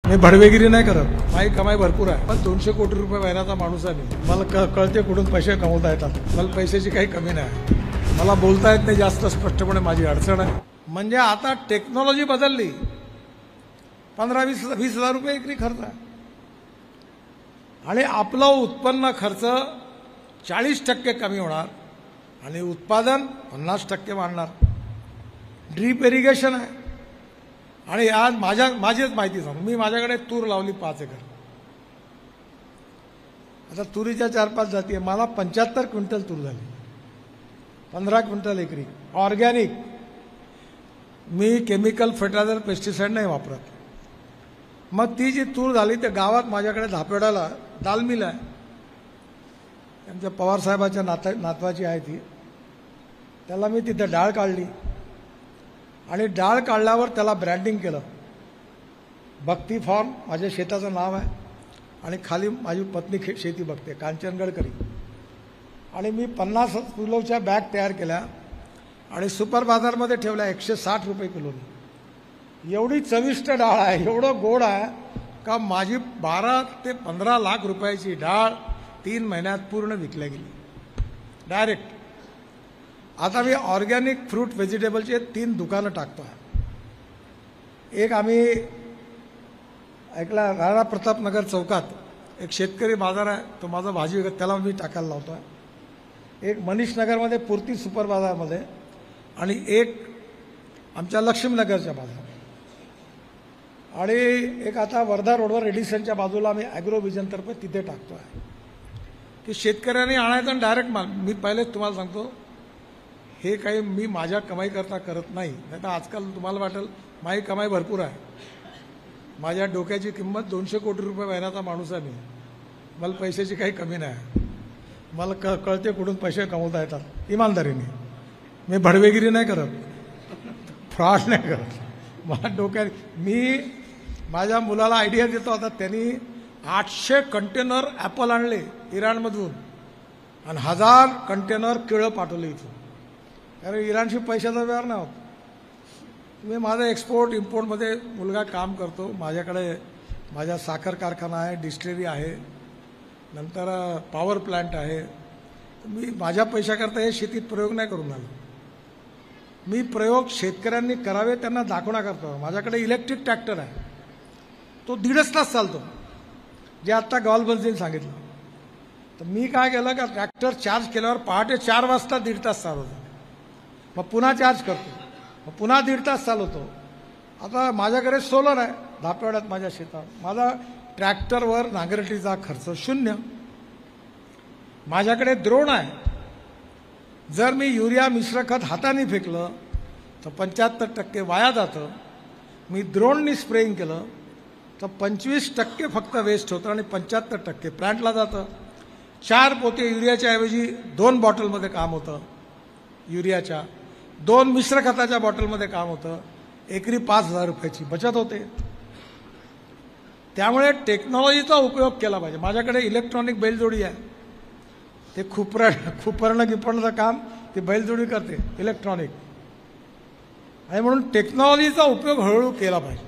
मी भडवेगिरी नाही करत, माझी कमाई भरपूर आहे, पण 200 कोटी रुपये महिन्याचा माणूस आहे मी. मला कळते कुठून पैसे कमवता येतात. मला पैशाची काही कमी नाही. मला बोलता येत नाही जास्त स्पष्टपणे, माझी अडचण आहे. म्हणजे आता टेक्नॉलॉजी बदलली. 15-20 हजार रुपये एकरी खर्च आहे आणि आपलं उत्पन्न खर्च 40% कमी होणार आणि उत्पादन 50% वाढणार. ड्रीप इरिगेशन आहे. आणि आज माझीच माहिती सांगू, मी माझ्याकडे तूर लावली 5 एकर. आता तुरीच्या 4-5 जाती आहे. मला 75 क्विंटल तूर झाली, 15 क्विंटल एकरी ऑर्गॅनिक. मी केमिकल फर्टिलायझर पेस्टिसाइड नाही वापरत. मग ती जी तूर झाली ते गावात माझ्याकडे धापेडाला दाल मिल आहे, त्यांच्या पवार साहेबाच्या नातवाची आहे ती. त्याला मी तिथे डाळ काढली आणि डाळ काढल्यावर त्याला ब्रँडिंग केलं. भक्ती फार्म माझ्या शेताचं नाव आहे आणि खाली माझी पत्नी शेती बघते, कांचनगडकरी. आणि मी 50 किलोच्या बॅग तयार केल्या आणि सुपर बाजारमध्ये ठेवल्या 160 रुपये किलोनी. एवढी चविष्ट डाळ आहे, एवढं गोड आहे का माझी 12 ते 15 लाख रुपयाची डाळ 3 महिन्यात पूर्ण विकल्या गेली डायरेक्ट. आता मी ऑर्गॅनिक फ्रूट व्हेजिटेबलचे 3 दुकानं टाकतो आहे. एक आम्ही ऐकला राणा प्रतापनगर चौकात एक शेतकरी बाजार आहे, तो माझा भाजी विकत त्याला मी टाकायला लावतो आहे. एक मनीष नगरमध्ये पूर्ती सुपर बाजारमध्ये आणि एक आमच्या लक्ष्मीनगरच्या बाजारात आणि एक आता वर्धा रोडवर रेडिसनच्या बाजूला आम्ही ॲग्रो विजनतर्फे तिथे टाकतो आहे की शेतकऱ्यांनी आणायचं आणि डायरेक्ट माल. मी पहिलेच तुम्हाला सांगतो, हे काही मी माझ्या कमाई करता करत नाही. नाही तर आजकाल तुम्हाला वाटेल माझी कमाई भरपूर आहे. माझ्या डोक्याची किंमत 200 कोटी रुपये महिन्याचा माणूस आहे मी. मला पैशाची काही कमी नाही. मला कळते कुठून पैसे कमवता येतात इमानदारीने. मी भडवेगिरी नाही करत, फ्रॉड नाही करत. मला डोक्यात मी माझ्या मुलाला आयडिया देतो. आता त्यांनी 800 कंटेनर ॲपल आणले इराणमधून आणि 1000 कंटेनर केळं पाठवले इथून. कारण इराणशी पैशाचा व्यवहार नाही होत. मी माझा एक्सपोर्ट इम्पोर्टमध्ये मुलगा काम करतो. माझ्याकडे माझा साखर कारखाना आहे, डिस्टिलरी आहे, नंतर पॉवर प्लांट आहे. मी माझ्या पैशाकरता हे शेतीत प्रयोग नाही करून आलो. मी प्रयोग शेतकऱ्यांनी करावे त्यांना दाखवण्याकरता. माझ्याकडे इलेक्ट्रिक ट्रॅक्टर आहे, तो 1.5 तास चालतो, जे आत्ता गॉलबन्सीने सांगितलं. तर मी काय केलं का ट्रॅक्टर चार्ज केल्यावर पहाटे 4 वाजता 1.5 तास चालवतो, मग पुन्हा चार्ज करतो, मग पुन्हा 1.5 तास चालवतो. आता माझ्याकडे सोलर आहे धापेवाड्यात माझ्या शेतात. माझा ट्रॅक्टरवर नांगरटीचा खर्च 0. माझ्याकडे द्रोण आहे. जर मी युरिया मिश्र खत हाताने फेकलं तर 75% वाया जातं. मी द्रोणनी स्प्रेइंग केलं तर 25% फक्त वेस्ट होतं आणि 75% प्लांटला जातं. 4 पोते युरियाच्या ऐवजी 2 बॉटलमध्ये काम होतं युरियाच्या, 2 मिश्र खताच्या बॉटलमध्ये काम होतं. एकरी 5,000 रुपयाची बचत होते. त्यामुळे टेक्नॉलॉजीचा उपयोग केला पाहिजे. माझ्याकडे इलेक्ट्रॉनिक बैलजोडी आहे, ते खुपरणं गिपणचं काम ती बैलजोडी करते इलेक्ट्रॉनिक. आणि म्हणून टेक्नॉलॉजीचा उपयोग हळूहळू केला पाहिजे.